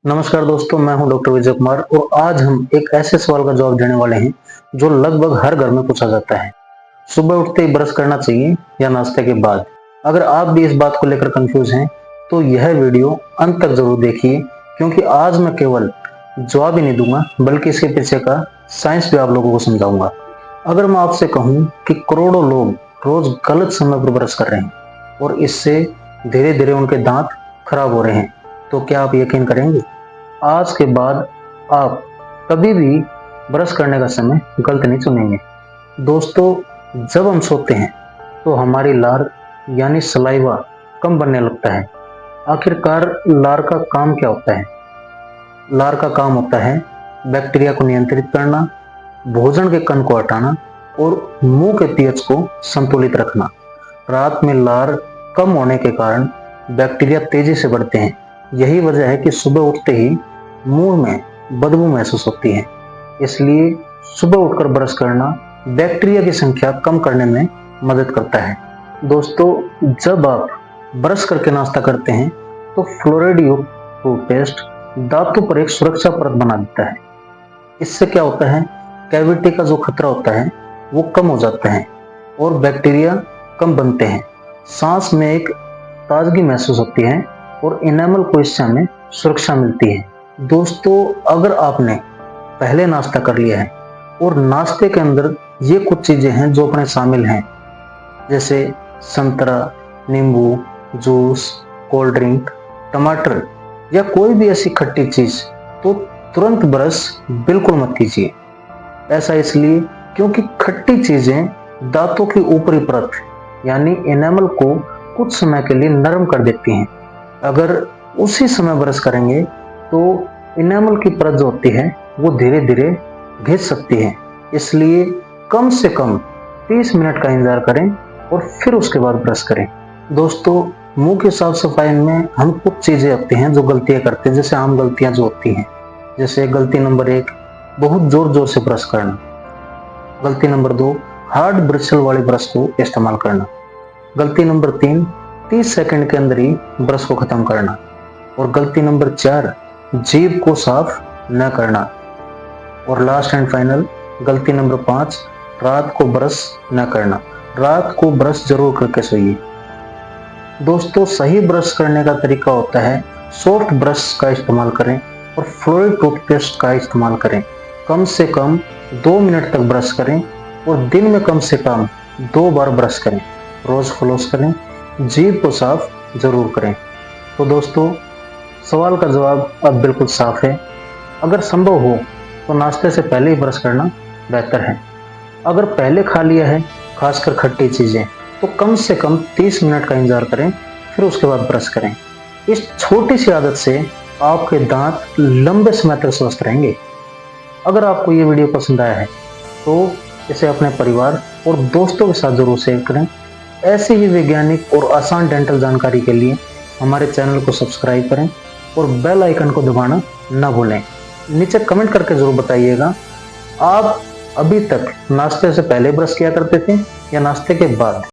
नमस्कार दोस्तों, मैं हूं डॉक्टर विजय कुमार और आज हम एक ऐसे सवाल का जवाब देने वाले हैं जो लगभग हर घर में पूछा जाता है। सुबह उठते ही ब्रश करना चाहिए या नाश्ते के बाद? अगर आप भी इस बात को लेकर कंफ्यूज हैं तो यह वीडियो अंत तक जरूर देखिए, क्योंकि आज मैं केवल जवाब ही नहीं दूंगा बल्कि इसके पीछे का साइंस भी आप लोगों को समझाऊंगा। अगर मैं आपसे कहूं कि करोड़ों लोग रोज गलत समय पर ब्रश कर रहे हैं और इससे धीरे धीरे उनके दांत खराब हो रहे हैं, तो क्या आप यकीन करेंगे? आज के बाद आप कभी भी ब्रश करने का समय गलत नहीं चुनेंगे। दोस्तों, जब हम सोते हैं तो हमारी लार यानी सलाइवा कम बनने लगता है। आखिरकार लार का काम क्या होता है? लार का काम होता है बैक्टीरिया को नियंत्रित करना, भोजन के कण को हटाना और मुंह के पीएच को संतुलित रखना। रात में लार कम होने के कारण बैक्टीरिया तेजी से बढ़ते हैं। यही वजह है कि सुबह उठते ही मुंह में बदबू महसूस होती है। इसलिए सुबह उठकर ब्रश करना बैक्टीरिया की संख्या कम करने में मदद करता है। दोस्तों, जब आप ब्रश करके नाश्ता करते हैं तो फ्लोराइड युक्त टूथपेस्ट दांतों पर एक सुरक्षा परत बना देता है। इससे क्या होता है, कैविटी का जो खतरा होता है वो कम हो जाता है और बैक्टीरिया कम बनते हैं। सांस में एक ताजगी महसूस होती है और इनेमल को इससे हमें सुरक्षा मिलती है। दोस्तों, अगर आपने पहले नाश्ता कर लिया है और नाश्ते के अंदर ये कुछ चीजें हैं जो अपने शामिल हैं, जैसे संतरा, नींबू, जूस, कोल्ड ड्रिंक, टमाटर या कोई भी ऐसी खट्टी चीज, तो तुरंत ब्रश बिल्कुल मत कीजिए। ऐसा इसलिए क्योंकि खट्टी चीजें दांतों की ऊपरी परत यानी एनामल को कुछ समय के लिए नरम कर देती हैं। अगर उसी समय ब्रश करेंगे तो एनामल की परत जो होती है वो धीरे धीरे घिस सकती है। इसलिए कम से कम 30 मिनट का इंतजार करें और फिर उसके बाद ब्रश करें। दोस्तों, मुंह की साफ सफाई में हम कुछ चीजें होती हैं जो गलतियां करते हैं, जैसे आम गलतियां जो होती हैं। जैसे गलती नंबर 1, बहुत जोर जोर से ब्रश करना। गलती नंबर 2, हार्ड ब्रिस्टल वाले ब्रश को इस्तेमाल करना। गलती नंबर 3, 30 सेकंड के अंदर ही ब्रश को खत्म करना। और गलती नंबर 4, जीभ को साफ न करना। और लास्ट एंड फाइनल गलती नंबर 5, रात को ब्रश न करना। रात को ब्रश जरूर करके सोइए। दोस्तों, सही ब्रश करने का तरीका होता है सॉफ्ट ब्रश का इस्तेमाल करें और फ्लोराइड टूथपेस्ट का इस्तेमाल करें। कम से कम 2 मिनट तक ब्रश करें और दिन में कम से कम 2 बार ब्रश करें। रोज फ्लोस करें, जीभ को साफ जरूर करें। तो दोस्तों, सवाल का जवाब अब बिल्कुल साफ है। अगर संभव हो तो नाश्ते से पहले ही ब्रश करना बेहतर है। अगर पहले खा लिया है, खासकर खट्टी चीजें, तो कम से कम 30 मिनट का इंतजार करें, फिर उसके बाद ब्रश करें। इस छोटी सी आदत से आपके दांत लंबे समय तक स्वस्थ रहेंगे। अगर आपको ये वीडियो पसंद आया है तो इसे अपने परिवार और दोस्तों के साथ जरूर शेयर करें। ऐसी ही वैज्ञानिक और आसान डेंटल जानकारी के लिए हमारे चैनल को सब्सक्राइब करें और बेल आइकन को दबाना न भूलें। नीचे कमेंट करके जरूर बताइएगा, आप अभी तक नाश्ते से पहले ब्रश किया करते थे या नाश्ते के बाद?